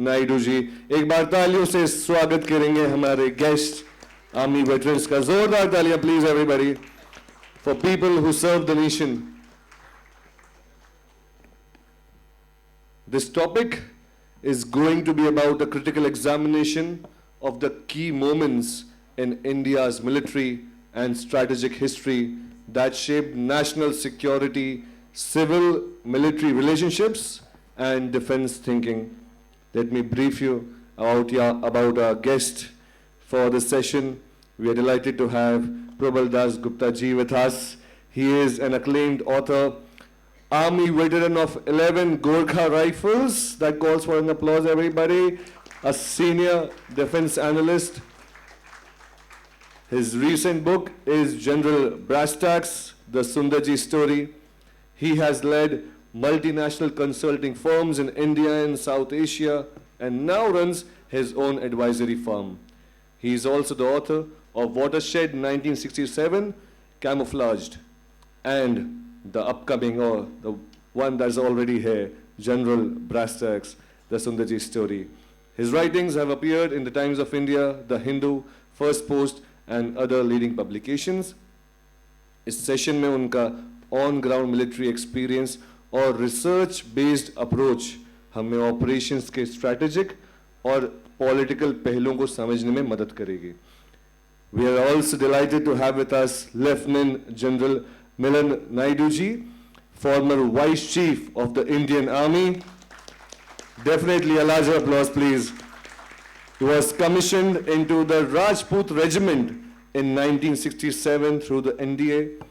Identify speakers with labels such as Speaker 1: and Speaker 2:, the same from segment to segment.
Speaker 1: नायडू जी। एक बार तालियों से स्वागत करेंगे हमारे गेस्ट आर्मी वेटरन्स का। जोरदार तालियां please everybody for people who serve the nation. This topic is going to be about a critical examination of the key moments in India's military and strategic history that shaped national security, civil military relationships, and defense thinking. Let me brief you about our guest for this session. We are delighted to have Probal Dasgupta ji with us. He is an acclaimed author, Army veteran of 11 Gorkha Rifles. That calls for an applause, everybody. A senior defense analyst. His recent book is General Brasstacks, the Sundarji story. He has led multinational consulting firms in India and South Asia and now runs his own advisory firm. He is also the author of Watershed 1967, Camouflaged, and the upcoming, or the one that's already here, General Brasstacks, the Sundarji story. His writings have appeared in the Times of India, The Hindu, First Post, and other leading publications. इस session में उनका on ground military experience और research based approach हमें operations के strategic और political पहलुओं को समझने में मदद करेगी. We are also delighted to have with us Lieutenant General Milan Naidu ji, former Vice Chief of the Indian Army. Definitely a larger applause, please. He was commissioned into the Rajput Regiment in 1967 through the NDA.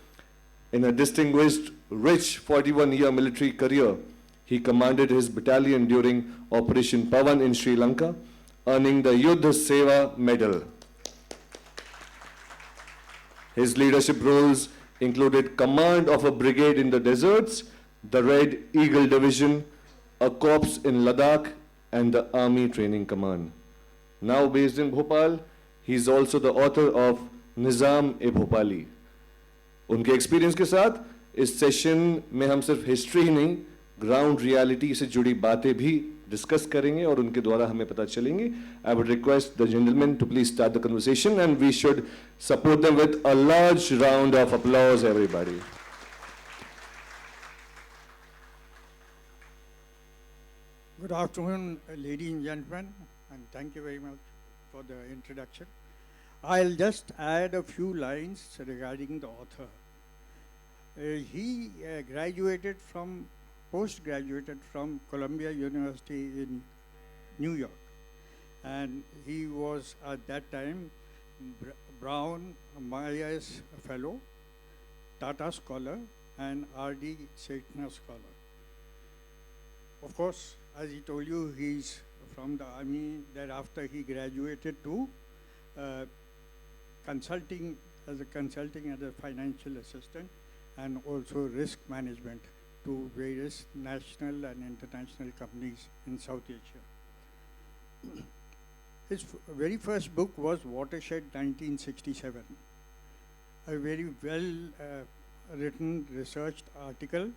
Speaker 1: In a distinguished, rich 41-year military career, he commanded his battalion during Operation Pavan in Sri Lanka, earning the Yuddha Seva Medal. His leadership roles included command of a brigade in the deserts, the Red Eagle Division, a corps in Ladakh, and the Army Training Command. Now based in Bhopal, he is also the author of Nizam-e-Bhopali. उनके experience के साथ इस session में हम सिर्फ history ही नहीं, ground reality से जुड़ी बातें भी डिस्कस करेंगे और उनके द्वारा हमें पता चलेंगे. I would request the gentlemen to please start the conversation and we should support them with a large round of applause, everybody.
Speaker 2: Good afternoon, ladies and gentlemen, and thank you very much for the introduction. I'll just add a few lines regarding the author. He postgraduated from Columbia University in New York, and he was at that time Brown Myers Fellow, Tata Scholar, and R.D. Setna Scholar. Of course, as he told you, he's from the Army. Thereafter, he graduated to consulting as a financial assistant and also risk management to various national and international companies in South Asia. His very first book was Watershed 1967, a very well written, researched article,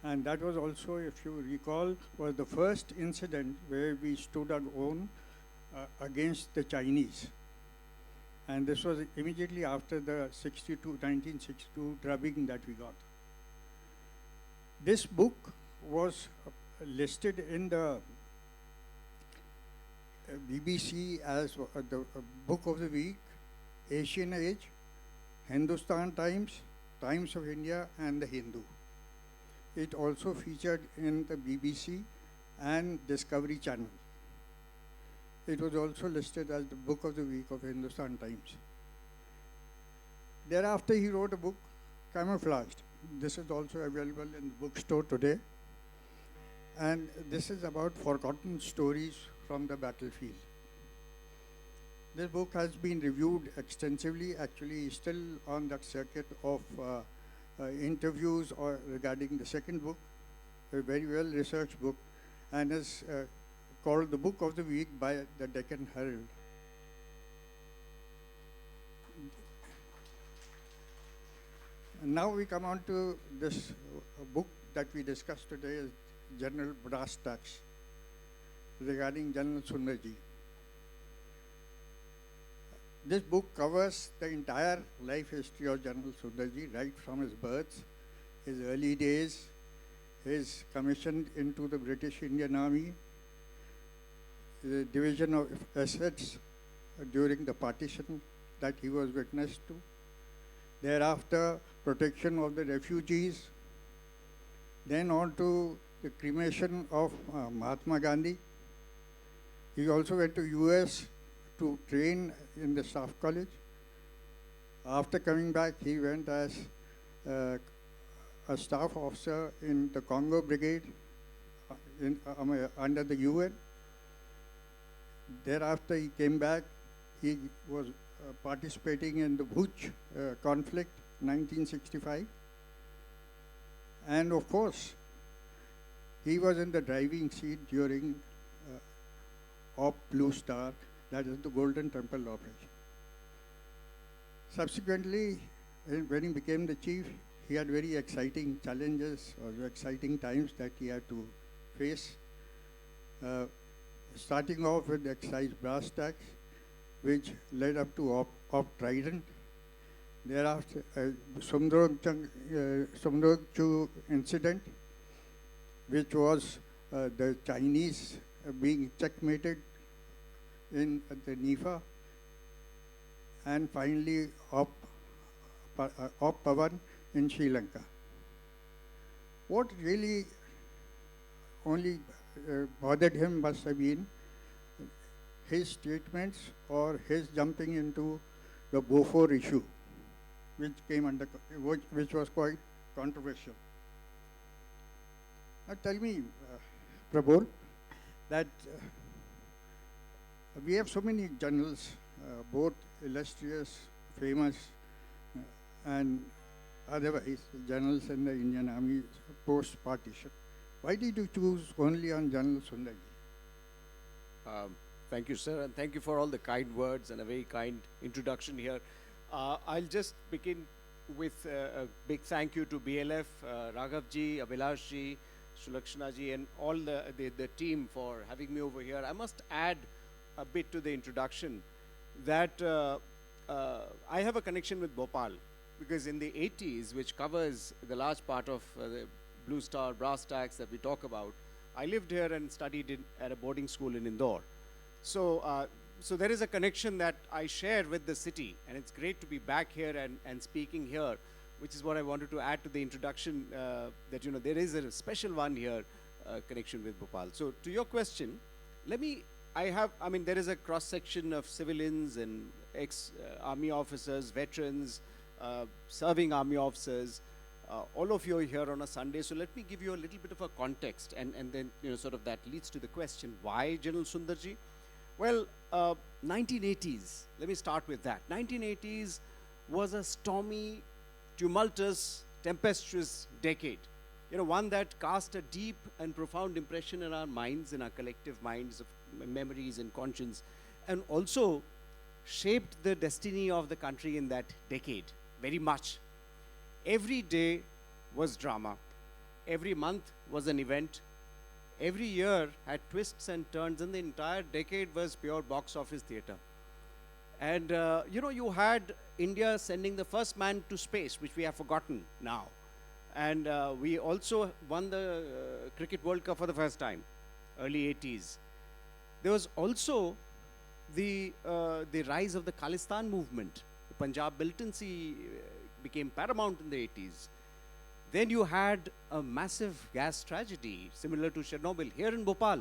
Speaker 2: and that was also, if you recall, was the first incident where we stood our own against the Chinese. And this was immediately after the 1962 drubbing that we got. This book was listed in the BBC as the Book of the Week, Asian Age, Hindustan Times, Times of India, and the Hindu. It also featured in the BBC and Discovery Channel. It was also listed as the Book of the Week of Hindustan Times. Thereafter, he wrote a book, Camouflaged. This is also available in the bookstore today. And this is about forgotten stories from the battlefield. This book has been reviewed extensively, actually still on that circuit of interviews regarding the second book, a very well-researched book, and is called the Book of the Week by the Deccan Herald. Now we come on to this book that we discussed today, is General Brasstacks. regarding General Sundarji. This book covers the entire life history of General Sundarji, right from his birth, his early days, his commission into the British Indian Army, the division of assets during the partition that he was witness to, thereafter protection of the refugees, then on to the cremation of Mahatma Gandhi. He also went to US to train in the staff college. After coming back, he went as a staff officer in the Congo Brigade under the UN. Thereafter, he came back. He was participating in the Bhuj conflict, 1965. And of course, he was in the driving seat during Op Blue Star, that is the Golden Temple operation. Subsequently, when he became the chief, he had very exciting challenges or exciting times that he had to face. Starting off with the excise Brasstacks, which led up to Op Trident. Thereafter, Sumdrogchu incident, which was the Chinese being checkmated in the NIFA, and finally Op Pavan in Sri Lanka. What really only bothered him must have been his statements or his jumping into the Bofors issue, which was quite controversial. Now tell me, Probal, that we have so many generals, both illustrious, famous, and otherwise generals in the Indian Army post-partition. Why did you choose only on General Sundarji?
Speaker 3: Thank you, sir, and thank you for all the kind words and a very kind introduction here. I'll just begin with a big thank you to BLF, Raghavji, Abhilashji, Sulakshanaji, and all the team for having me over here. I must add a bit to the introduction that I have a connection with Bhopal, because in the 80s, which covers the large part of the Blue Star, Brasstacks that we talk about, I lived here and studied at a boarding school in Indore. So, so there is a connection that I share with the city, and it's great to be back here and speaking here, which is what I wanted to add to the introduction, that there is a special one here, connection with Bhopal. So to your question, there is a cross-section of civilians and ex-army officers, veterans, serving army officers. All of you are here on a Sunday, so let me give you a little bit of a context, and then sort of that leads to the question, why General Sundarji? Well, 1980s, let me start with that. 1980s was a stormy, tumultuous, tempestuous decade. One that cast a deep and profound impression in our minds, in our collective minds of memories and conscience, and also shaped the destiny of the country in that decade very much. Every day was drama. Every month was an event. Every year had twists and turns, and the entire decade was pure box office theater. And you had India sending the first man to space, which we have forgotten now. And we also won the Cricket World Cup for the first time, early 80s. There was also the rise of the Khalistan movement. The Punjab militancy became paramount in the 80s. Then you had a massive gas tragedy similar to Chernobyl here in Bhopal.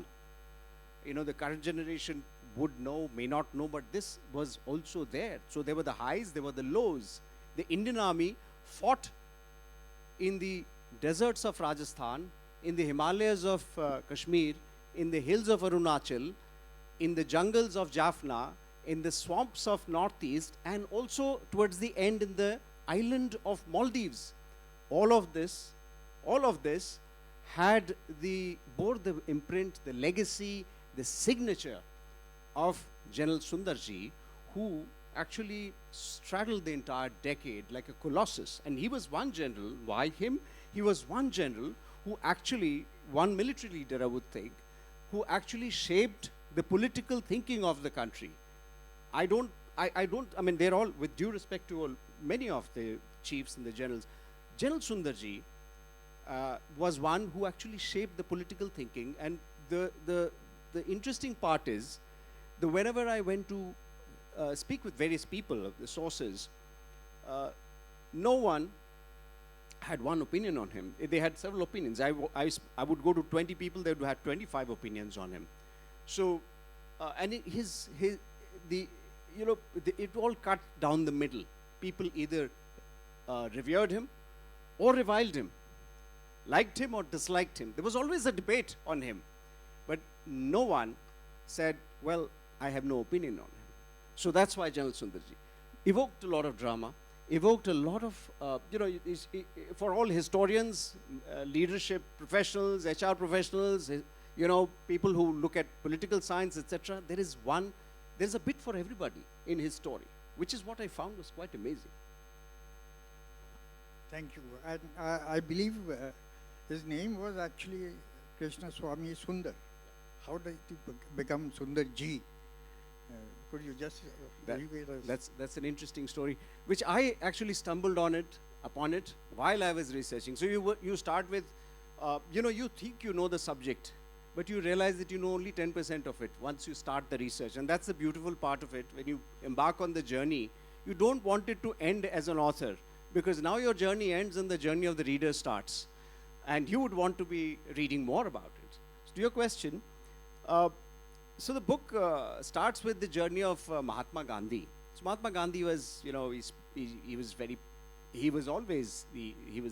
Speaker 3: The current generation would know, may not know, but this was also there. So there were the highs, there were the lows. The Indian Army fought in the deserts of Rajasthan, in the Himalayas of Kashmir, in the hills of Arunachal, in the jungles of Jaffna, in the swamps of Northeast, and also towards the end in the island of Maldives. All of this bore the imprint, the legacy, the signature of General Sundarji, who actually straddled the entire decade like a colossus. And he was one general. Why him? He was one general who actually, one military leader, I would think, who actually shaped the political thinking of the country. I mean, they're all, with due respect to all, many of the chiefs and the generals, General Sundarji was one who actually shaped the political thinking. And the interesting part is that whenever I went to speak with various people, the sources, no one had one opinion on him. They had several opinions. I would go to 20 people, they would have 25 opinions on him. So, and it all cut down the middle. People either revered him or reviled him, liked him or disliked him. There was always a debate on him. But no one said, well, I have no opinion on him. So that's why General Sundarji evoked a lot of drama, evoked a lot of, for all historians, leadership professionals, HR professionals, people who look at political science, etc., there's a bit for everybody in his story, which is what I found was quite amazing.
Speaker 2: Thank you. And I believe his name was actually Krishna Swami Sundar. How did he become Sundarji? Could you just
Speaker 3: That's an interesting story, which I actually stumbled upon it while I was researching. So you start with, you think you know the subject, but you realize that you know only 10% of it once you start the research. And that's the beautiful part of it. When you embark on the journey, you don't want it to end as an author, because now your journey ends and the journey of the reader starts. And you would want to be reading more about it. So to your question, so the book starts with the journey of Mahatma Gandhi. So Mahatma Gandhi was, he was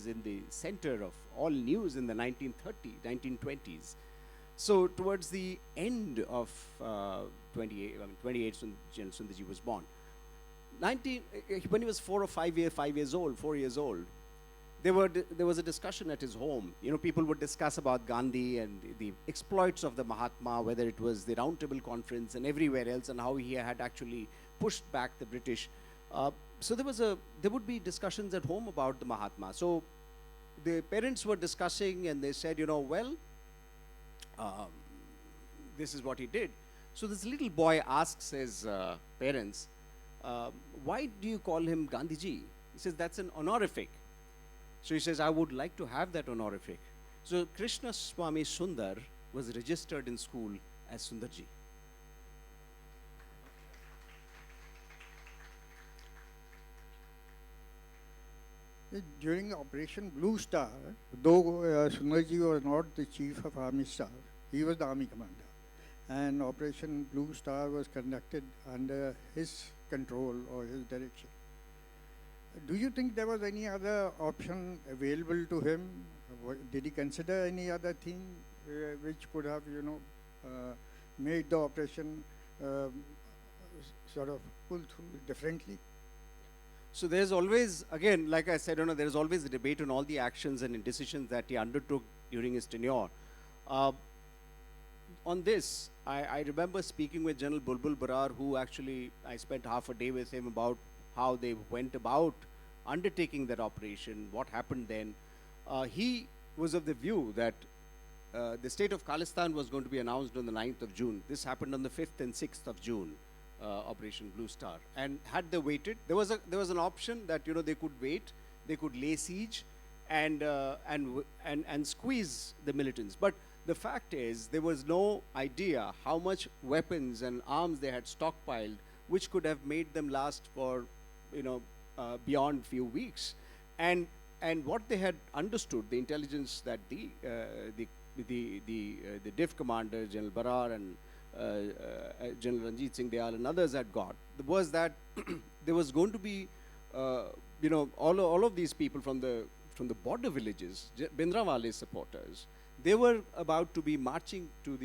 Speaker 3: in the center of all news in the 1920s. So towards the end of 28, General Sundarji was born. When he was 4 years old, there was a discussion at his home. People would discuss about Gandhi and the exploits of the Mahatma, whether it was the Round Table Conference and everywhere else, and how he had actually pushed back the British. So there would be discussions at home about the Mahatma. So the parents were discussing, and they said, this is what he did. So this little boy asks his parents, why do you call him Gandhiji? He says, that's an honorific. So he says, I would like to have that honorific. So Krishna Swami Sundar was registered in school as Sundarji.
Speaker 2: During Operation Blue Star, though Sundarji was not the chief of army staff, he was the army commander. And Operation Blue Star was conducted under his control or his direction. Do you think there was any other option available to him? Did he consider any other thing which could have, made the operation sort of pull through differently?
Speaker 3: So there's always, again, like I said, there's always a debate on all the actions and decisions that he undertook during his tenure. On this, I remember speaking with General Bulbul Barar, who actually, I spent half a day with him about how they went about undertaking that operation, what happened then. He was of the view that the state of Khalistan was going to be announced on the 9th of June. This happened on the 5th and 6th of June, Operation Blue Star. And had they waited, there was an option that they could wait, they could lay siege and squeeze the militants. But the fact is, there was no idea how much weapons and arms they had stockpiled, which could have made them last for beyond few weeks. And what they had understood, the intelligence that the DIF commander, General Barar and General Ranjit Singh Dayal and others had got, was that there was going to be, all of these people from the border villages, Bindrawale supporters, they were about to be marching to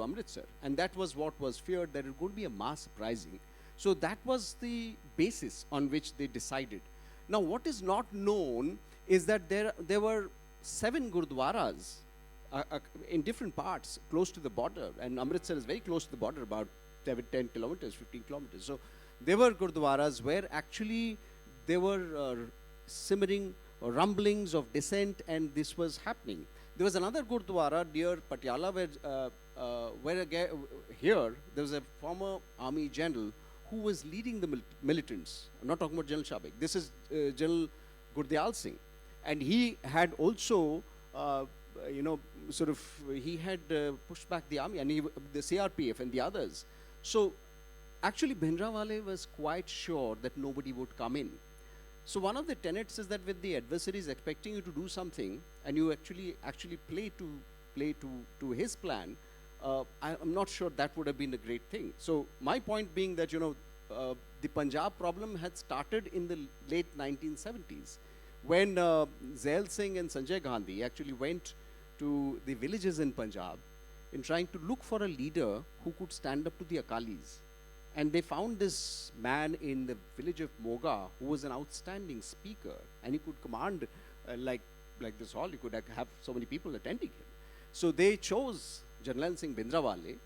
Speaker 3: Amritsar, and that was what was feared, that it would be a mass uprising. So that was the basis on which they decided. Now, what is not known is that there were 7 gurdwaras in different parts close to the border, and Amritsar is very close to the border, about 10 kilometers, 15 kilometers. So there were gurdwaras where actually there were simmering or rumblings of dissent, and this was happening. There was another gurdwara near Patiala where here there was a former army general who was leading the militants. I'm not talking about General Shabik. This is General Gurdial Singh, and he had also, he had pushed back the army and the CRPF and the others. So actually, Bhindranwale was quite sure that nobody would come in. So one of the tenets is that when the adversary is expecting you to do something, and you actually play to his plan, I'm not sure that would have been a great thing. So my point being that the Punjab problem had started in the late 1970s, when Zail Singh and Sanjay Gandhi actually went to the villages in Punjab in trying to look for a leader who could stand up to the Akalis. And they found this man in the village of Moga who was an outstanding speaker, and he could command like this hall. He could have so many people attending him. So they chose Janlan Singh Bhindranwale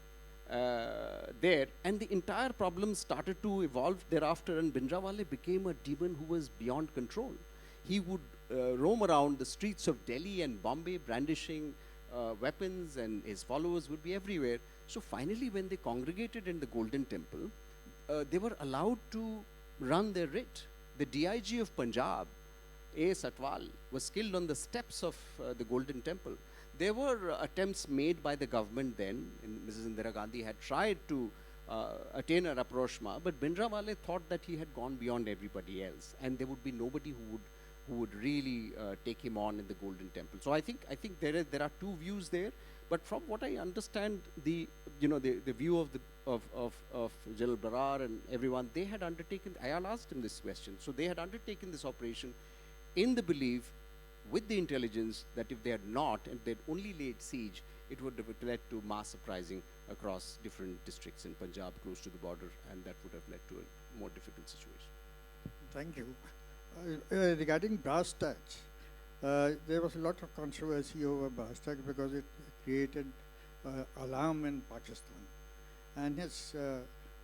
Speaker 3: there, and the entire problem started to evolve thereafter, and Bhindranwale became a demon who was beyond control. He would roam around the streets of Delhi and Bombay brandishing weapons, and his followers would be everywhere. So finally, when they congregated in the Golden Temple, they were allowed to run their writ. The DIG of Punjab, A. Satwal, was killed on the steps of the Golden Temple. There were attempts made by the government then, and Mrs. Indira Gandhi had tried to attain a rapprochement, but Bhindranwale thought that he had gone beyond everybody else, and there would be nobody who would really take him on in the Golden Temple. So I think there are two views there. But from what I understand, the view of General Barar and everyone, they had undertaken. I asked him this question. So they had undertaken this operation in the belief, with the intelligence, that if they had not and they'd only laid siege, it would have led to mass uprising across different districts in Punjab, close to the border, and that would have led to a more difficult situation.
Speaker 2: Thank you. Regarding Brasstacks, there was a lot of controversy over Brasstacks because it created alarm in Pakistan. And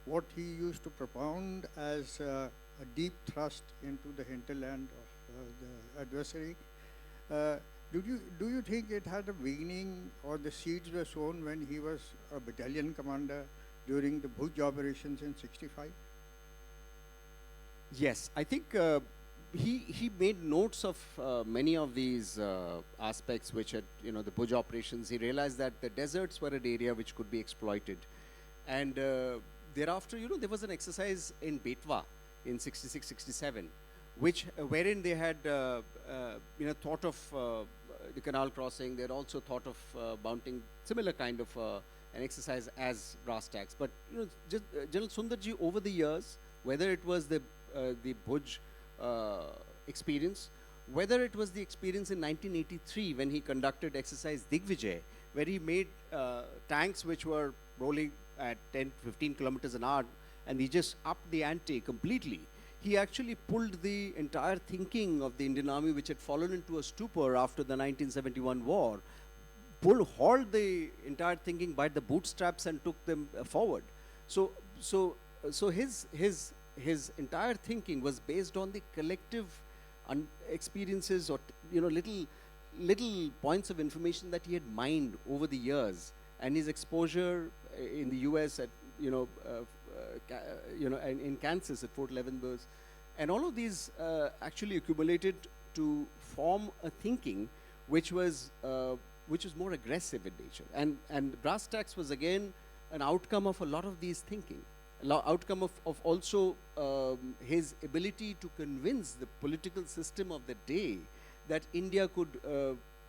Speaker 2: what he used to propound as a deep thrust into the hinterland of the adversary, do you think it had a beginning, or the seeds were sown when he was a battalion commander during the Bhuj operations in '65?
Speaker 3: Yes, I think he made notes of many of these aspects which had, the Bhuj operations. He realized that the deserts were an area which could be exploited. And thereafter, there was an exercise in Betwa in '66, '67, wherein they had, thought of the canal crossing. They had also thought of mounting similar kind of an exercise as Brasstacks. But, General Sundarji, over the years, whether it was the Bhuj experience, whether it was the experience in 1983 when he conducted exercise Digvijay, where he made tanks which were rolling at 10, 15 kilometers an hour, and he just upped the ante completely. He actually pulled the entire thinking of the Indian Army, which had fallen into a stupor after the 1971 war, hauled the entire thinking by the bootstraps and took them forward. So his entire thinking was based on the collective experiences, or little points of information that he had mined over the years, and his exposure in the US at in Kansas at Fort Leavenworth, and all of these actually accumulated to form a thinking which was more aggressive in nature, and Brasstacks was again an outcome of a lot of these thinking. Outcome of also his ability to convince the political system of the day that India could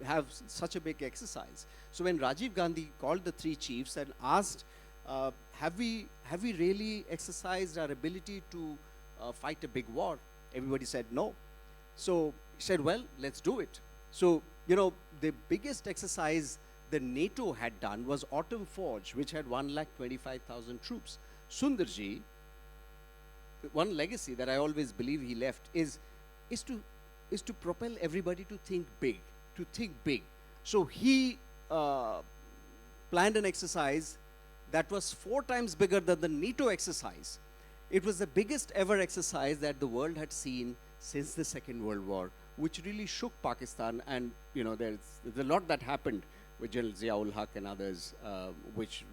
Speaker 3: have such a big exercise. So when Rajiv Gandhi called the three chiefs and asked, have we really exercised our ability to fight a big war? Everybody said no. So he said, well, let's do it. So, the biggest exercise the NATO had done was Autumn Forge, which had 1,25,000 troops. Sundarji, one legacy that I always believe he left is to propel everybody to think big. So he planned an exercise that was 4 times bigger than the NATO exercise. It was the biggest ever exercise that the world had seen since the Second World War, which really shook Pakistan. And there's a lot that happened with General Zia-ul Haq and others, which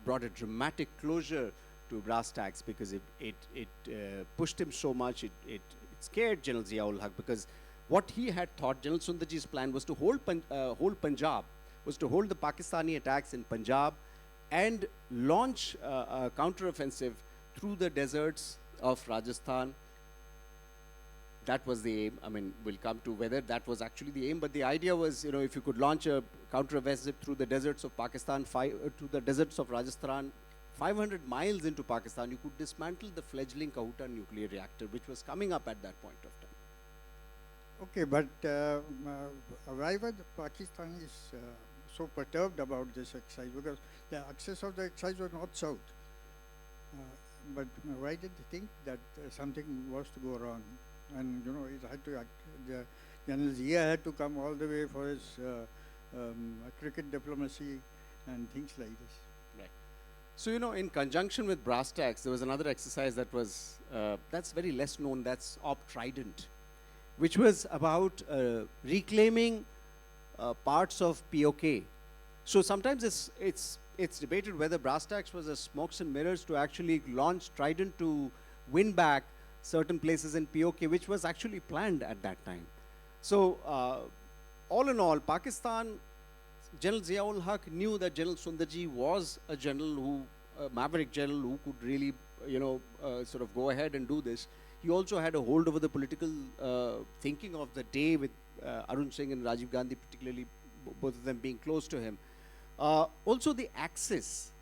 Speaker 3: brought a dramatic closure to Brasstacks, because it pushed him so much, it scared General Zia-ul Haq, because what he had thought, General Sundarji's plan was to hold Punjab, was to hold the Pakistani attacks in Punjab and launch a counteroffensive through the deserts of Rajasthan. That was the aim. I mean, we'll come to whether that was actually the aim, but the idea was, you know, if you could launch a counteroffensive through the deserts of Pakistan, to the deserts of Rajasthan, 500 miles into Pakistan, you could dismantle the fledgling Kahuta nuclear reactor, which was coming up at that point of time.
Speaker 2: Okay, but why were the Pakistanis so perturbed about this exercise? Because the axis of the exercise was north-south. But why did they think that something was to go wrong? And you know, it had to General Zia had to come all the way for his cricket diplomacy and things like this.
Speaker 3: Right. So, you know, in conjunction with Brasstacks, there was another exercise that was, that's very less known, that's Op Trident, which was about reclaiming parts of POK. So sometimes it's debated whether Brasstacks was a smokes and mirrors to actually launch Trident to win back certain places in POK, which was actually planned at that time. So all in all, Pakistan, General Zia-ul Haq knew that General Sundarji was a general a maverick general who could really, you know, sort of go ahead and do this. He also had a hold over the political thinking of the day, with Arun Singh and Rajiv Gandhi particularly, both of them being close to him. Also the axis,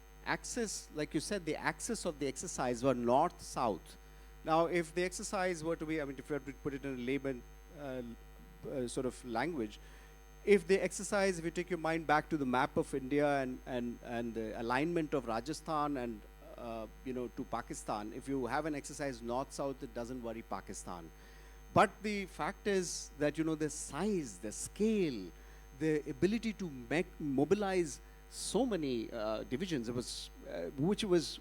Speaker 3: like you said, the axis of the exercise were north-south. Now, if the exercise were to be, I mean, if you had to put it in a layman sort of language, if the exercise, if you take your mind back to the map of India and the alignment of Rajasthan and you know, to Pakistan, if you have an exercise north-south, it doesn't worry Pakistan. But the fact is that, you know, the size, the scale, the ability to mobilize so many divisions, it was, which was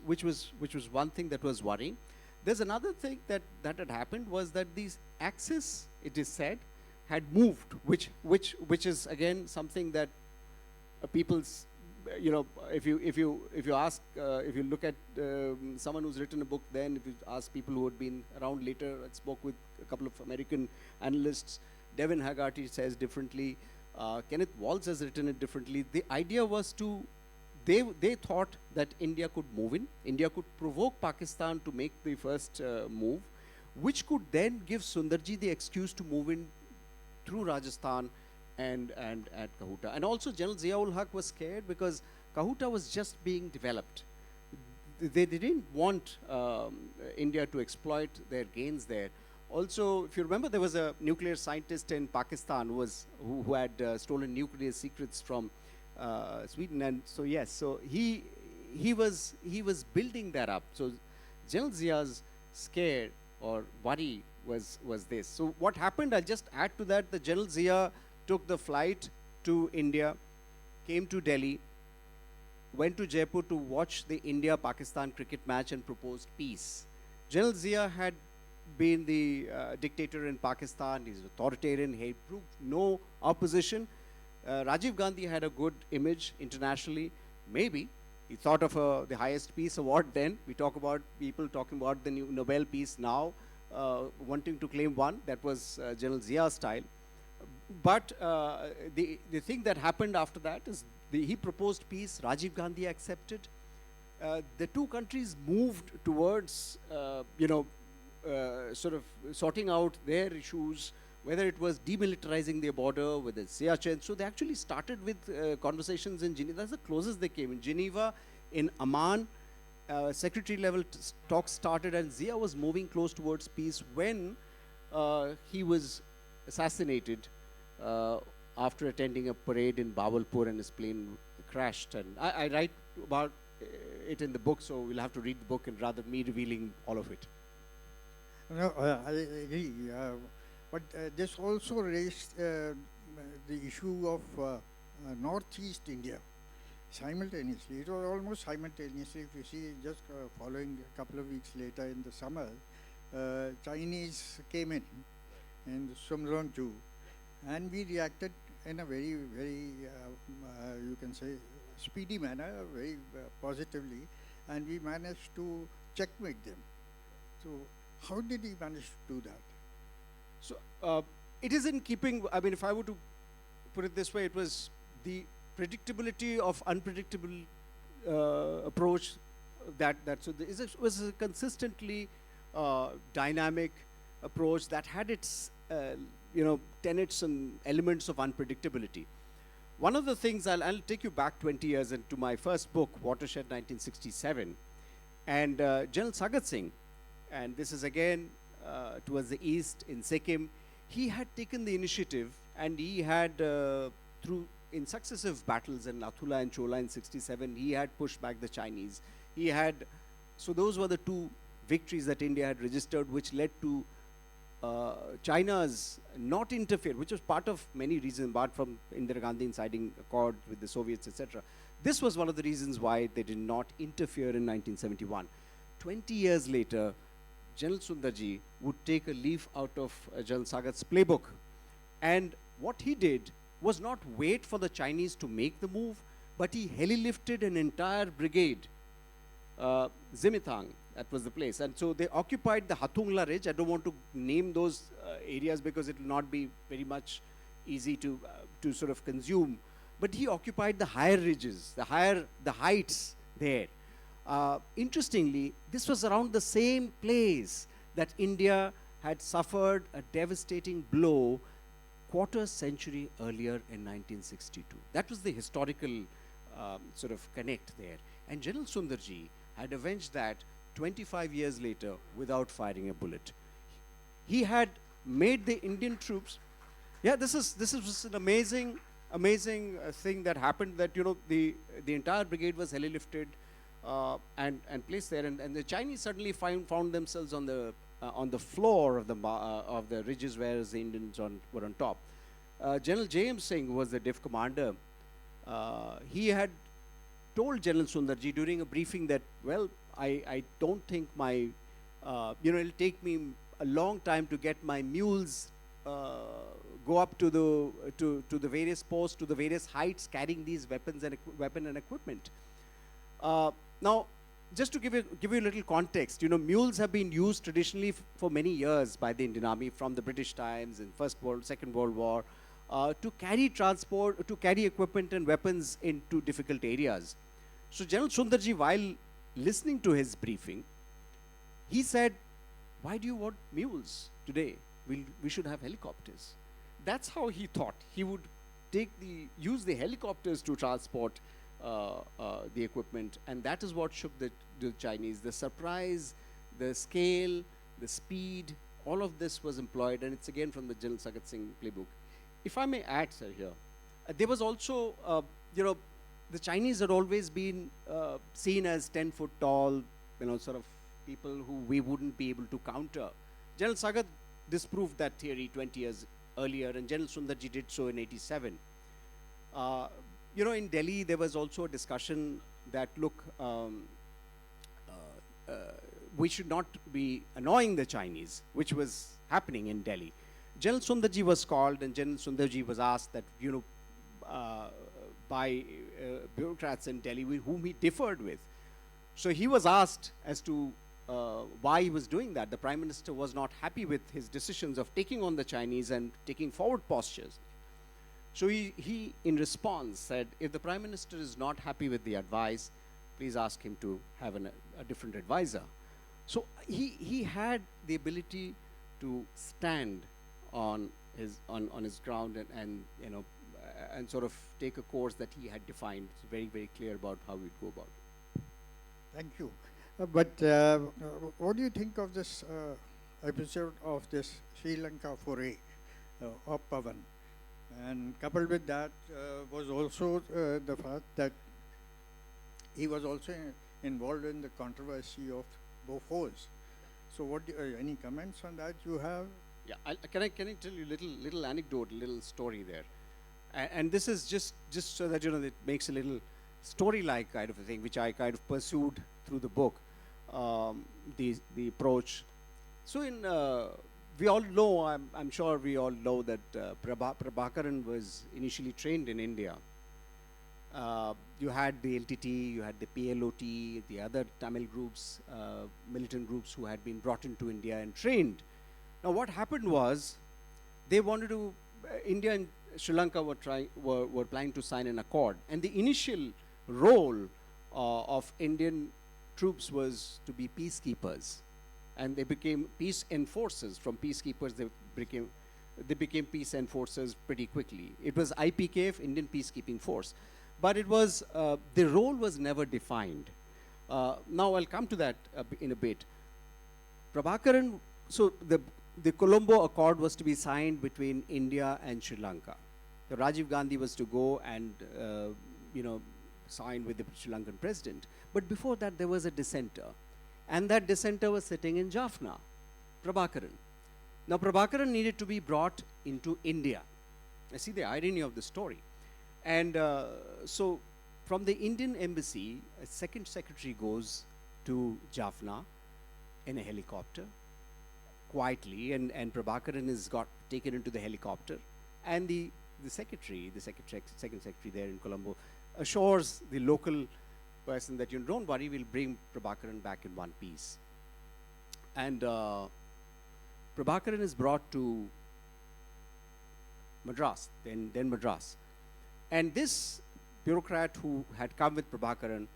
Speaker 3: one thing that was worrying. There's another thing that had happened, was that these axis, it is said, had moved, which is again something that people's, you know, if you ask, if you look at someone who's written a book, then if you ask people who had been around later, I spoke with a couple of American analysts, Devin Haggerty says differently, Kenneth Waltz has written it differently. The idea was to, they thought that India could move in, India could provoke Pakistan to make the first move, which could then give Sundarji the excuse to move in through Rajasthan and at Kahuta. And also General Zia-ul Haq was scared because Kahuta was just being developed. They didn't want India to exploit their gains there. Also, if you remember, there was a nuclear scientist in Pakistan who had stolen nuclear secrets from Sweden, and so yes, so he was building that up. So General Zia's scare or worry was this. So what happened? I'll just add to that. The General Zia took the flight to India, came to Delhi, went to Jaipur to watch the India-Pakistan cricket match and proposed peace. General Zia had been the dictator in Pakistan. He's authoritarian. He proved no opposition. Rajiv Gandhi had a good image internationally. Maybe he thought of the highest peace award then. We talk about people talking about the new Nobel Peace now, wanting to claim one. That was General Zia's style. But the thing that happened after that is he proposed peace. Rajiv Gandhi accepted. The two countries moved towards, you know, sort of sorting out their issues, whether it was demilitarizing their border, whether it's Siachen. So they actually started with conversations in Geneva. That's the closest they came. In Geneva, in Amman, secretary level talks started, and Zia was moving close towards peace when he was assassinated after attending a parade in Bawalpur, and his plane crashed. And I write about it in the book, so we'll have to read the book and rather me revealing all of it.
Speaker 2: No, I agree. But this also raised the issue of northeast India simultaneously. It was almost simultaneously. If you see, just following a couple of weeks later in the summer, Chinese came in Sumdrong too, and we reacted in a very, very, you can say, speedy manner, very positively, and we managed to checkmate them. So how did he manage to do that?
Speaker 3: So it is in keeping, I mean, if I were to put it this way, it was the predictability of unpredictable approach it was a consistently dynamic approach that had its tenets and elements of unpredictability. One of the things, I'll take you back 20 years into my first book, Watershed 1967, and General Sagat Singh, and this is again towards the east in Sikkim. He had taken the initiative, and he had in successive battles in Nathula and Chola in 67, he had pushed back the Chinese. So those were the two victories that India had registered, which led to China's not interfere, which was part of many reasons, apart from Indira Gandhi inciting accord with the Soviets, etc. This was one of the reasons why they did not interfere in 1971. 20 years later, General Sundarji would take a leaf out of General Sagat's playbook. And what he did was not wait for the Chinese to make the move, but he heli-lifted an entire brigade, Zimitang, that was the place. And so they occupied the Hathungla Ridge. I don't want to name those areas because it will not be very much easy to sort of consume. But he occupied the higher ridges, the heights there. Interestingly, this was around the same place that India had suffered a devastating blow quarter century earlier in 1962. That was the historical sort of connect there. And General Sundarji had avenged that 25 years later without firing a bullet. He had made the Indian troops. Yeah, this was an amazing thing that happened. That the entire brigade was heli-lifted and placed there, and the Chinese suddenly found themselves on the floor of the ridges, whereas the Indians were on top. General J.M. Singh was the div commander. He had told General Sundarji during a briefing that, well, I don't think it'll take me a long time to get my mules go up to the various posts, to the various heights, carrying these weapons and weapon and equipment. Now, just to give you a little context, mules have been used traditionally for many years by the Indian Army from the British times in Second World War to carry transport, to carry equipment and weapons into difficult areas. So General Sundarji, while listening to his briefing, he said, "Why do you want mules today? We should have helicopters." That's how he thought. He would use the helicopters to transport the equipment, and that is what shook the Chinese. The surprise, the scale, the speed, all of this was employed, and it's again from the General Sagat Singh playbook. If I may add, sir, here, there was also, the Chinese had always been seen as 10 foot tall, sort of people who we wouldn't be able to counter. General Sagat disproved that theory 20 years earlier, and General Sundarji did so in 87. In Delhi, there was also a discussion that, look, we should not be annoying the Chinese, which was happening in Delhi. General Sundarji was called, and General Sundarji was asked that, by bureaucrats in Delhi whom he differed with. So he was asked as to why he was doing that. The Prime Minister was not happy with his decisions of taking on the Chinese and taking forward postures. So he, in response, said, if the Prime Minister is not happy with the advice, please ask him to have a different advisor. So he had the ability to stand on his ground and sort of take a course that he had defined. It's very, very clear about how we'd go about it.
Speaker 2: Thank you. But what do you think of this episode of this Sri Lanka foray of Pavan? And coupled with that was also the fact that he was also involved in the controversy of Bofors. So what any comments on that you have?
Speaker 3: Yeah, can I tell you a little anecdote, a little story there? And this is just so that it makes a little story-like kind of a thing, which I kind of pursued through the book, the approach. So in we all know, I'm sure we all know that Prabhakaran was initially trained in India. You had the LTT, you had the PLOT, the other Tamil groups, militant groups who had been brought into India and trained. Now what happened was, they wanted to, India and Sri Lanka were planning to sign an accord. And the initial role of Indian troops was to be peacekeepers. And they became peace enforcers. From peacekeepers, they became peace enforcers pretty quickly. It was IPKF, Indian Peacekeeping Force. But it was, the role was never defined. Now I'll come to that in a bit. Prabhakaran, so the Colombo Accord was to be signed between India and Sri Lanka. So Rajiv Gandhi was to go and, sign with the Sri Lankan president. But before that, there was a dissenter. And that dissenter was sitting in Jaffna, Prabhakaran. Now Prabhakaran needed to be brought into India. I see the irony of the story. And so from the Indian embassy, a second secretary goes to Jaffna in a helicopter, quietly, and Prabhakaran is got taken into the helicopter. And the second secretary there in Colombo assures the local person that, you don't worry, we'll bring Prabhakaran back in one piece. And Prabhakaran is brought to Madras, then Madras. And this bureaucrat who had come with Prabhakaran,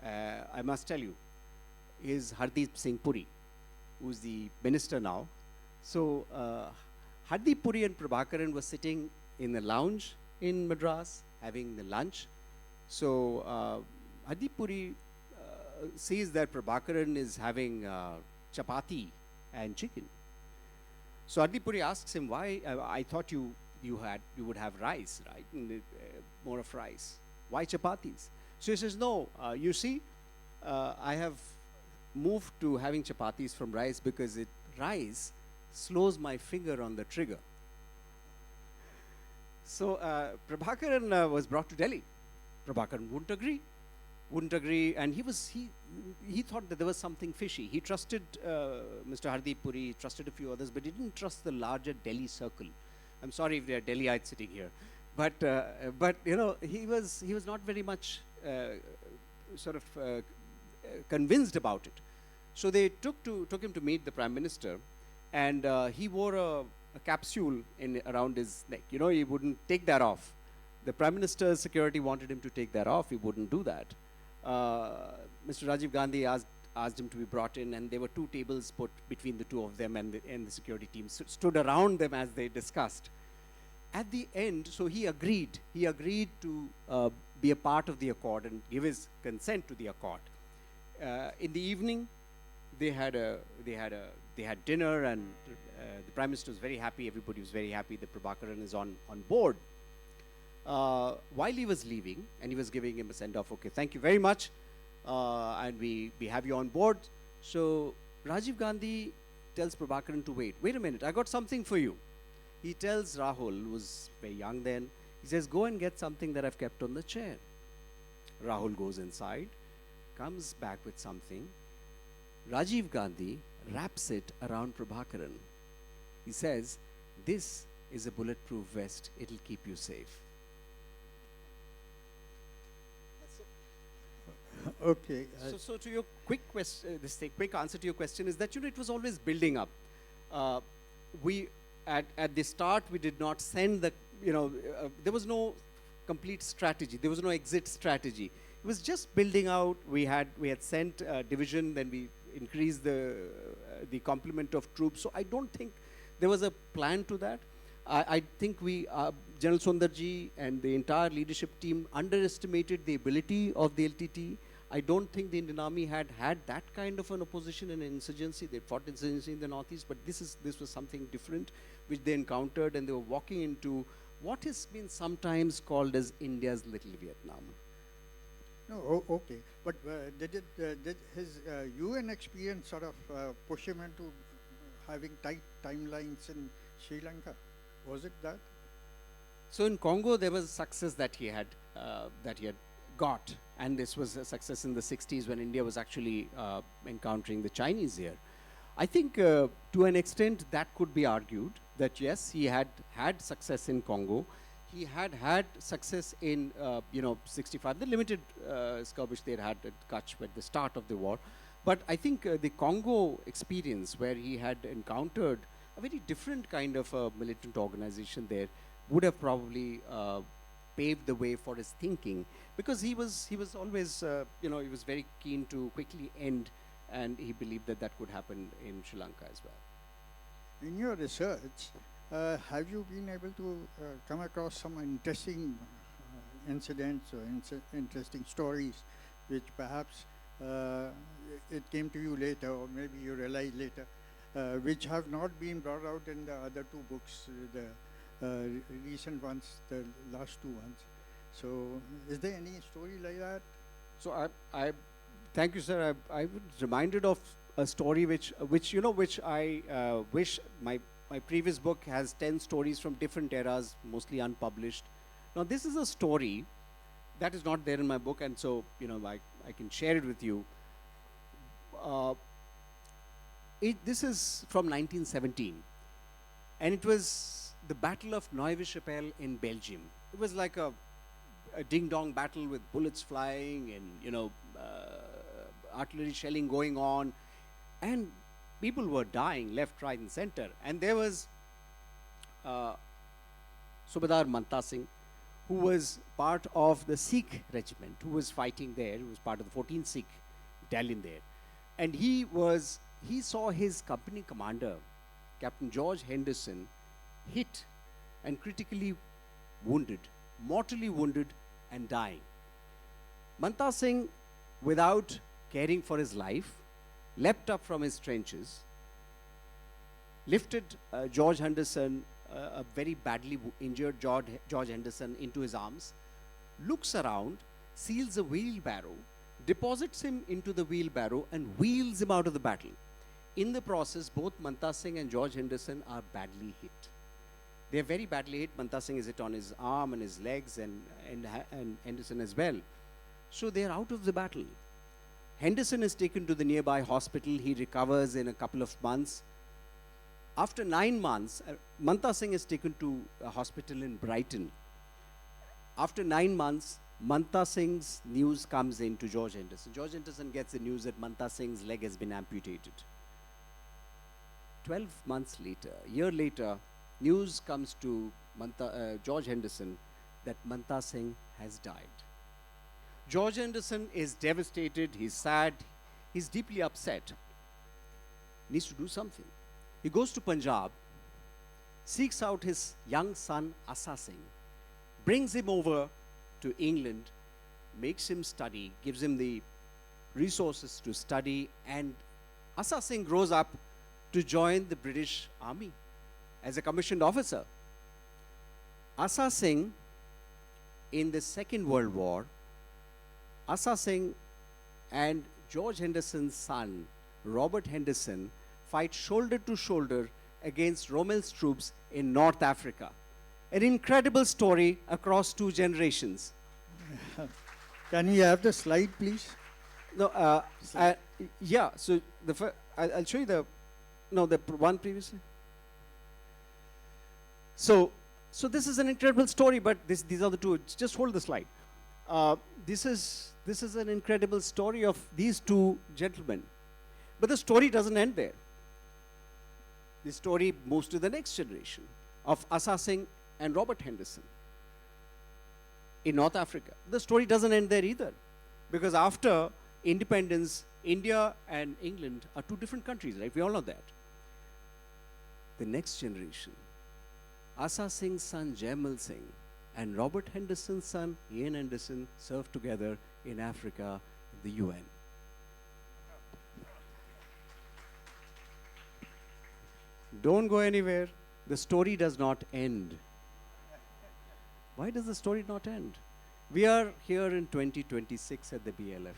Speaker 3: I must tell you, is Hardeep Singh Puri, who's the minister now. So Hardeep Puri and Prabhakaran were sitting in the lounge in Madras, having the lunch. So Hardeep Puri sees that Prabhakaran is having chapati and chicken. So Hardeep Puri asks him, why? I thought you would have rice, right? More of rice. Why chapatis? So he says, no, you see, I have moved to having chapatis from rice because rice slows my finger on the trigger. So Prabhakaran was brought to Delhi. Prabhakaran wouldn't agree, and he thought that there was something fishy. He trusted Mr. Hardeep Puri, he trusted a few others, but he didn't trust the larger Delhi circle. I'm sorry if there are Delhiites sitting here, but he was not very much convinced about it. So they took him to meet the Prime Minister, and he wore a capsule around his neck. He wouldn't take that off. The Prime Minister's security wanted him to take that off. He wouldn't do that. Mr. Rajiv Gandhi asked him to be brought in, and there were two tables put between the two of them, and the security team stood around them as they discussed. At the end, so he agreed. He agreed to be a part of the accord and give his consent to the accord. In the evening, they had dinner, and the Prime Minister was very happy. Everybody was very happy that Prabhakaran is on board. While he was leaving, and he was giving him a send-off, okay, thank you very much, and we have you on board. So Rajiv Gandhi tells Prabhakaran to wait a minute, I got something for you. He tells Rahul, who was very young then, he says, go and get something that I've kept on the chair. Rahul goes inside, comes back with something. Rajiv Gandhi wraps it around Prabhakaran. He says, this is a bulletproof vest, it'll keep you safe.
Speaker 2: Okay.
Speaker 3: So to your quick question, quick answer to your question is that it was always building up. We at the start we did not send there was no complete strategy. There was no exit strategy. It was just building out. We had sent a division, then we increased the complement of troops. So I don't think there was a plan to that. I think General Sundarji and the entire leadership team underestimated the ability of the LTT. I don't think the Indian Army had that kind of an opposition and insurgency. They fought insurgency in the Northeast, but this was something different which they encountered, and they were walking into what has been sometimes called as India's Little Vietnam.
Speaker 2: No, okay. But did his UN experience sort of push him into having tight timelines in Sri Lanka? Was it that?
Speaker 3: So in Congo, there was success that he had got, and this was a success in the 60s when India was actually encountering the Chinese here. I think to an extent that could be argued that yes, he had had success in Congo. He had success in, 65, the limited skirmish they had at Kutch at the start of the war. But I think the Congo experience, where he had encountered a very different kind of militant organization there, would have probably paved the way for his thinking, because he was always, he was very keen to quickly end, and he believed that that could happen in Sri Lanka as well.
Speaker 2: In your research, have you been able to come across some interesting incidents or interesting stories which perhaps it came to you later, or maybe you realized later, which have not been brought out in the other two books, the recent ones, the last two ones? So is there any story like that?
Speaker 3: So I thank you, sir. I was reminded of a story which I wish my previous book has 10 stories from different eras, mostly unpublished. Now this is a story that is not there in my book, and so I can share it with you. This is from 1917, and it was the Battle of Neuve-Chapelle in Belgium. It was like a ding-dong battle with bullets flying and artillery shelling going on, and people were dying left, right, and center. And there was Subedar Manta Singh, who was part of the Sikh regiment, who was fighting there. He was part of the 14th Sikh battalion there, and he saw his company commander, Captain George Henderson, hit and critically wounded, mortally wounded and dying. Manta Singh, without caring for his life, leapt up from his trenches, lifted George Henderson, a very badly injured George Henderson, into his arms, looks around, seals a wheelbarrow, deposits him into the wheelbarrow, and wheels him out of the battle. In the process, both Manta Singh and George Henderson are badly hit. They are very badly hit. Manta Singh is hit on his arm and his legs, and Henderson as well. So they are out of the battle. Henderson is taken to the nearby hospital. He recovers in a couple of months. After 9 months, Manta Singh is taken to a hospital in Brighton. After 9 months, Manta Singh's news comes in to George Henderson. George Henderson gets the news that Manta Singh's leg has been amputated. 12 months later, a year later, news comes to George Henderson that Manta Singh has died. George Henderson is devastated, he's sad, he's deeply upset. Needs to do something. He goes to Punjab, seeks out his young son Asa Singh, brings him over to England, makes him study, gives him the resources to study, and Asa Singh grows up to join the British Army as a commissioned officer. Asa Singh, in the Second World War, Asa Singh and George Henderson's son, Robert Henderson, fight shoulder to shoulder against Rommel's troops in North Africa. An incredible story across 2 generations.
Speaker 2: Can we have the slide, please?
Speaker 3: No, yeah, so I'll show you the one previously. So this is an incredible story, but these are the 2. Just hold the slide. This is an incredible story of these 2 gentlemen. But the story doesn't end there. The story moves to the next generation of Asa Singh and Robert Henderson in North Africa. The story doesn't end there either, because after independence, India and England are 2 different countries, right? We all know that. The next generation, Asa Singh's son Jaimal Singh and Robert Henderson's son Ian Henderson, served together in Africa in the UN. Don't go anywhere. The story does not end. Why does the story not end? We are here in 2026 at the BLF.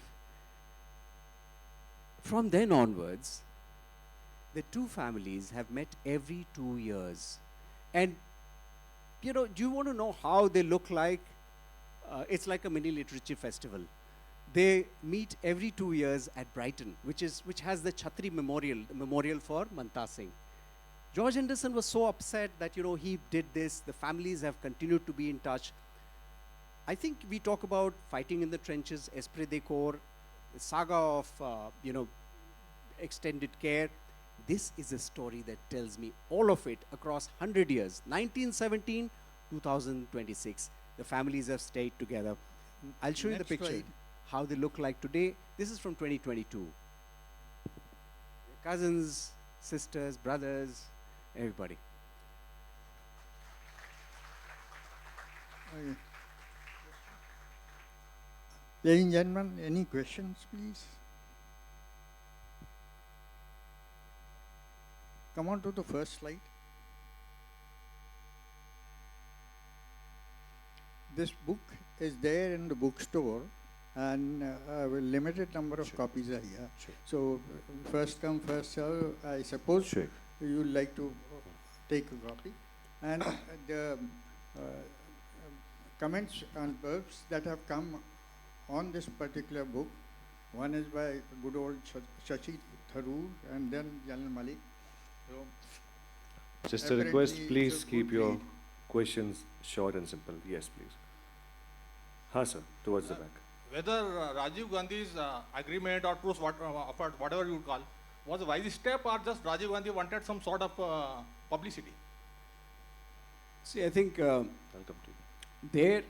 Speaker 3: From then onwards, the 2 families have met every 2 years. And, do you want to know how they look like? It's like a mini literature festival. They meet every 2 years at Brighton, which has the Chhatri Memorial, the memorial for Manta Singh. George Henderson was so upset that, he did this. The families have continued to be in touch. I think we talk about fighting in the trenches, Esprit de Corps, the saga of, extended care. This is a story that tells me all of it across 100 years, 1917, 2026. The families have stayed together. I'll show you the
Speaker 2: Next
Speaker 3: picture,
Speaker 2: slide.
Speaker 3: how they look like today. This is from 2022. Cousins, sisters, brothers, everybody.
Speaker 2: Okay. Ladies and gentlemen, any questions, please? Come on to the first slide. This book is there in the bookstore, and a limited number of copies are here.
Speaker 1: Sure.
Speaker 2: So, first come, first serve. I suppose
Speaker 1: Sure.
Speaker 2: you would like to take a copy. And the comments and verbs that have come on this particular book, one is by good old Shashi Tharoor and then Jalal Malik. So,
Speaker 1: Just a request,
Speaker 2: apparently
Speaker 1: please
Speaker 2: it's a
Speaker 1: keep
Speaker 2: good
Speaker 1: your
Speaker 2: read.
Speaker 1: questions short and simple. Yes, please. Ha, sir, towards the back.
Speaker 4: Whether Rajiv Gandhi's agreement or truce, whatever you call, was a wise step, or just Rajiv Gandhi wanted some sort of publicity?
Speaker 3: See, I think
Speaker 1: I'll come to you.
Speaker 3: there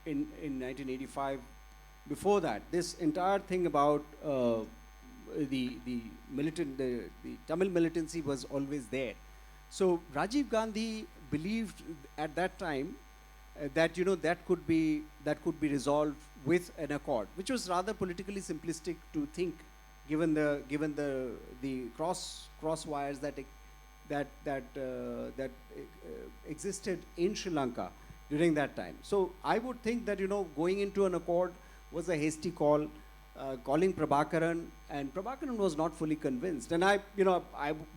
Speaker 3: in 1985, before that, this entire thing about the Tamil militancy was always there. So Rajiv Gandhi believed at that time that that could be resolved with an accord, which was rather politically simplistic to think, given the cross wires that existed in Sri Lanka during that time. So I would think that going into an accord was a hasty call. Calling Prabhakaran, and Prabhakaran was not fully convinced. And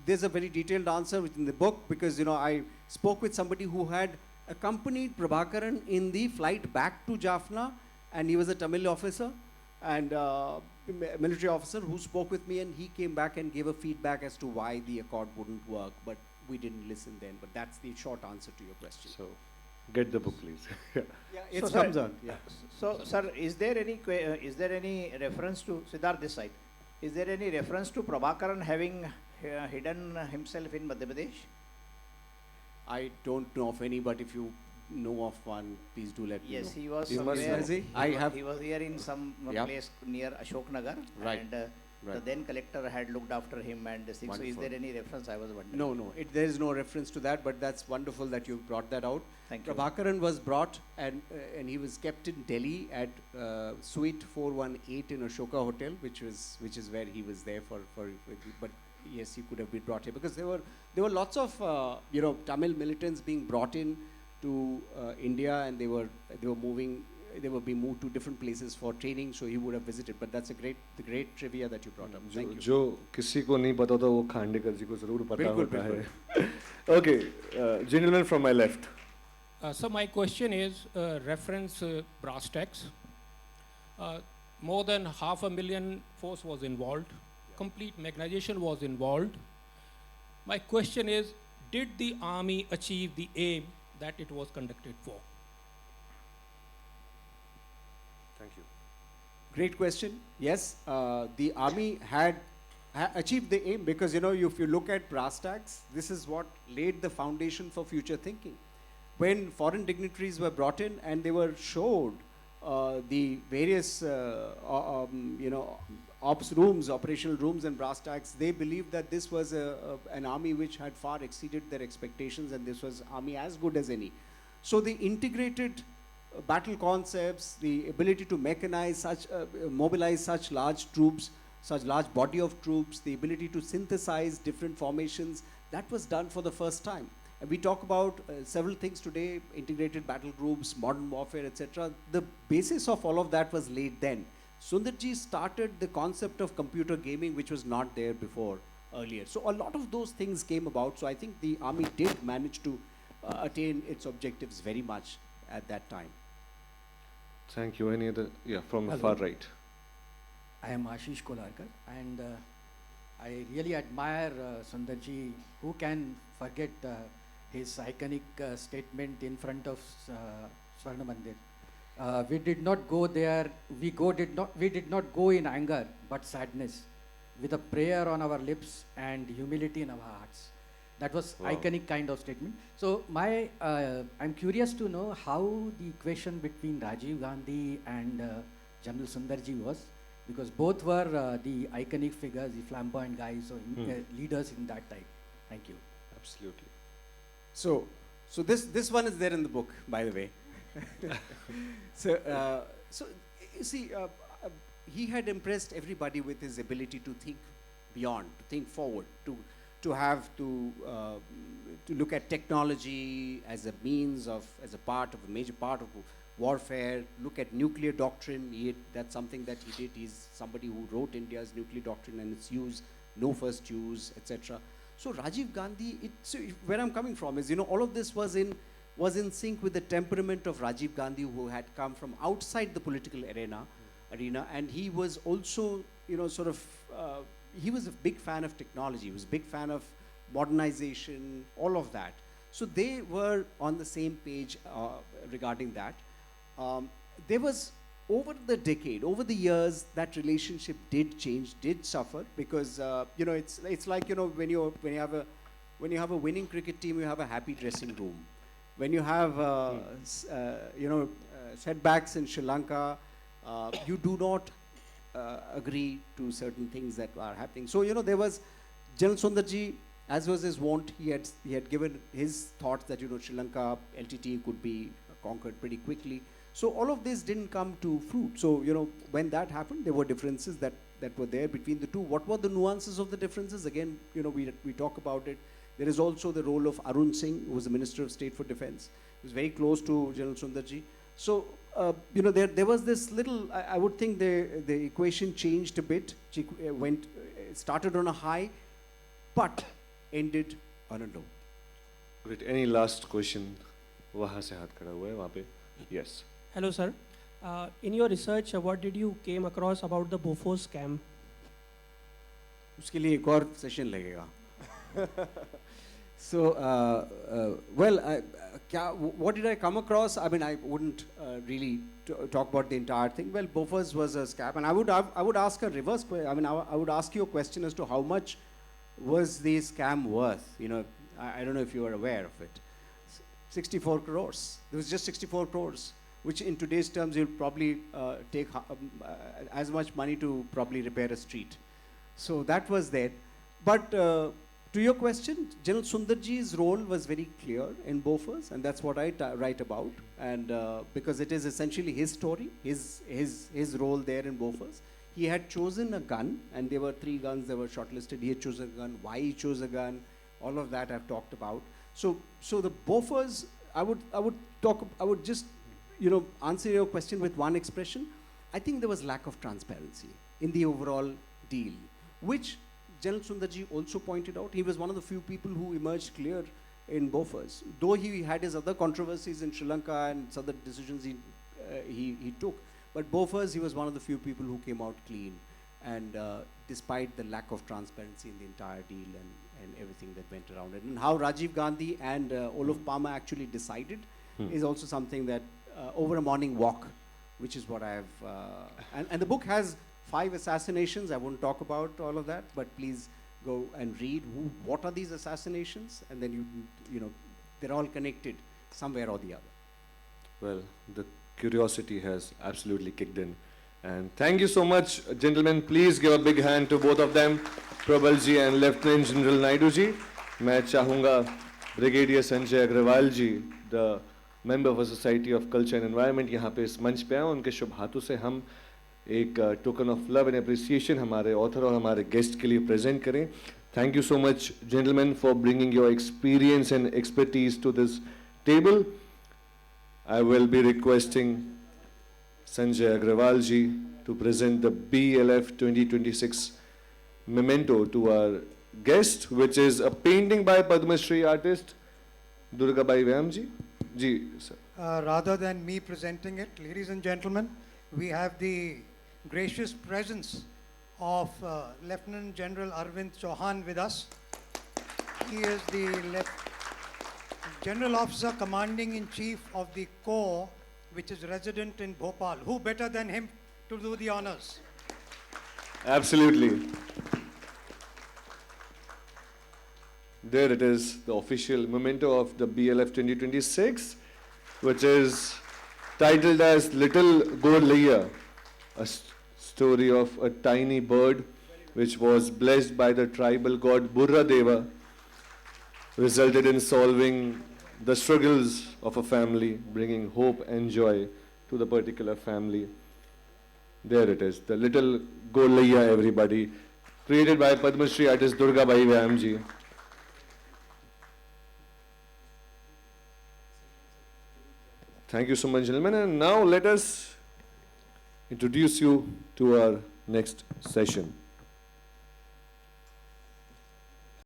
Speaker 3: there's a very detailed answer within the book, because I spoke with somebody who had accompanied Prabhakaran in the flight back to Jaffna, and he was a Tamil officer and military officer who spoke with me, and he came back and gave a feedback as to why the accord wouldn't work, but we didn't listen then. But that's the short answer to your question.
Speaker 1: So, get the book, please.
Speaker 3: Yeah, it
Speaker 5: So,
Speaker 3: comes
Speaker 5: sir,
Speaker 3: on. Yeah.
Speaker 5: So, sir, is there any reference to Siddharth this side? Is there any reference to Prabhakaran having hidden himself in Madhya Pradesh?
Speaker 3: I don't know of any, but if you know of one, please do let me know.
Speaker 5: Yes, he was
Speaker 1: You must
Speaker 5: somewhere.
Speaker 1: know.
Speaker 5: He was here in some
Speaker 3: Yeah.
Speaker 5: place near Ashoknagar,
Speaker 3: Right.
Speaker 5: and the
Speaker 3: Right.
Speaker 5: then collector had looked after him and this thing. So, is
Speaker 3: Wonderful.
Speaker 5: there any reference? I was wondering.
Speaker 3: No, there is no reference to that, but that's wonderful that you brought that out.
Speaker 5: Thank you.
Speaker 3: Prabhakaran was brought and he was kept in Delhi at Suite 418 in Ashoka Hotel, which is where he was there for. But yes, he could have been brought here because there were lots of Tamil militants being brought in to India, and they were being moved to different places for training. So he would have visited. But that's the great trivia that you brought up. Thank you.
Speaker 1: जो किसी को नहीं पता होता वो खांडेकर जी को जरूर पता
Speaker 3: बिल्कुल,
Speaker 1: होता है. Okay, gentleman from my left.
Speaker 6: So my question is reference Brasstacks. More than 500,000 force was involved. Complete mechanization was involved. My question is, did the army achieve the aim that it was conducted for?
Speaker 1: Thank you.
Speaker 3: Great question. Yes, the army had achieved the aim because, if you look at Brasstacks, this is what laid the foundation for future thinking. When foreign dignitaries were brought in and they were showed the various, ops rooms, operational rooms in Brasstacks, they believed that this was an army which had far exceeded their expectations, and this was army as good as any. So the integrated battle concepts, the ability to mechanize mobilize such large troops, such large body of troops, the ability to synthesize different formations, that was done for the first time. And we talk about several things today, integrated battle groups, modern warfare, etc. The basis of all of that was laid then. Sundarji started the concept of computer gaming, which was not there before earlier. So a lot of those things came about. So I think the army did manage to attain its objectives very much at that time.
Speaker 1: Thank you. Any other? Yeah, from the
Speaker 7: Hello.
Speaker 1: far right.
Speaker 7: I am Ashish Kolarkar, and I really admire Sundarji, who can forget his iconic statement in front of Swarna Mandir. We did not go there. We did not go in anger, but sadness, with a prayer on our lips and humility in our hearts. That was
Speaker 1: Wow.
Speaker 7: iconic kind of statement. So I'm curious to know how the equation between Rajiv Gandhi and General Sundarji was, because both were the iconic figures, the flamboyant guys, so leaders in that time. Thank you.
Speaker 1: Absolutely.
Speaker 3: So this one is there in the book, by the way. So you see, he had impressed everybody with his ability to think beyond, to think forward, to look at technology as a means of, as a major part of warfare, look at nuclear doctrine. That's something that he did. He's somebody who wrote India's nuclear doctrine and its use, no first use, etc. So Rajiv Gandhi, where I'm coming from is, all of this was in sync with the temperament of Rajiv Gandhi, who had come from outside the political arena, and he was also, he was a big fan of technology. He was a big fan of modernization, all of that. So they were on the same page regarding that. There was, over the years, that relationship did change, did suffer, because it's like, when you have a winning cricket team, you have a happy dressing room. When you have setbacks in Sri Lanka, you do not agree to certain things that are happening. So there was General Sundarji, as was his wont, he had given his thoughts that Sri Lanka LTT could be conquered pretty quickly. So all of this didn't come to fruit. So when that happened, there were differences that were there between the two. What were the nuances of the differences? Again, we talk about it. There is also the role of Arun Singh, who was the Minister of State for Defense. He was very close to General Sundarji. So there was this little. I would think the equation changed a bit. It started on a high, but ended on a low.
Speaker 1: Great. Any last question? वहाँ से हाथ खड़ा हुआ है वहाँ पे. Yes.
Speaker 8: Hello, sir. In your research, what did you came across about the Bofors scam?
Speaker 3: उसके लिए एक और सेशन लगेगा. So, what did I come across? I mean, I wouldn't really talk about the entire thing. Well, Bofors was a scam, and I would ask a reverse question. I mean, I would ask you a question as to how much was the scam worth? I don't know if you are aware of it. 64 crores. There was just 64 crores, which in today's terms you'll probably take as much money to probably repair a street. So that was there. But to your question, General Sundarji's role was very clear in Bofors, and that's what I write about. And because it is essentially his story, his role there in Bofors. He had chosen a gun, and there were 3 guns that were shortlisted. He had chosen a gun. Why he chose a gun? All of that I've talked about. So the Bofors, I would just answer your question with one expression. I think there was lack of transparency in the overall deal, which General Sundarji also pointed out. He was one of the few people who emerged clear in Bofors, though he had his other controversies in Sri Lanka and other decisions he took. But Bofors, he was one of the few people who came out clean, and despite the lack of transparency in the entire deal and everything that went around it. And how Rajiv Gandhi and Olof Palme actually decided is also something that over a morning walk, which is what I have. And the book has 5 assassinations. I won't talk about all of that, but please go and read what are these assassinations, and then they're all connected somewhere or the other.
Speaker 1: Well, the curiosity has absolutely kicked in. And thank you so much, gentlemen. Please give a big hand to both of them, Probal ji and Lieutenant General Naidu ji. मैं चाहूँगा Brigadier Sanjay Agrawal ji, the member of a Society of Culture and Environment, यहाँ पे इस मंच पे आए. उनके शुभ हाथों से हम एक token of love and appreciation हमारे author और हमारे guest के लिए present करें. Thank you so much, gentlemen, for bringing your experience and expertise to this table. I will be requesting Sanjay Agrawal ji to present the BLF 2026 memento to our guest, which is a painting by Padma Shri artist Durga Bai Vyam ji. Ji, sir.
Speaker 9: rather than me presenting it, ladies and gentlemen, we have the gracious presence of Lieutenant General Arvind Chauhan with us. He is the General Officer Commanding in Chief of the Corps, which is resident in Bhopal. Who better than him to do the honors?
Speaker 1: Absolutely. There it is, the official memento of the BLF 2026, which is titled as Little Gorlaiya, a story of a tiny bird which was blessed by the tribal god Burra Deva, resulted in solving the struggles of a family, bringing hope and joy to the particular family. There it is, the Little Gorlaiya, everybody, created by Padma Shri artist Durga Bai Vyamji. Thank you so much, gentlemen. And now let us introduce you to our next session.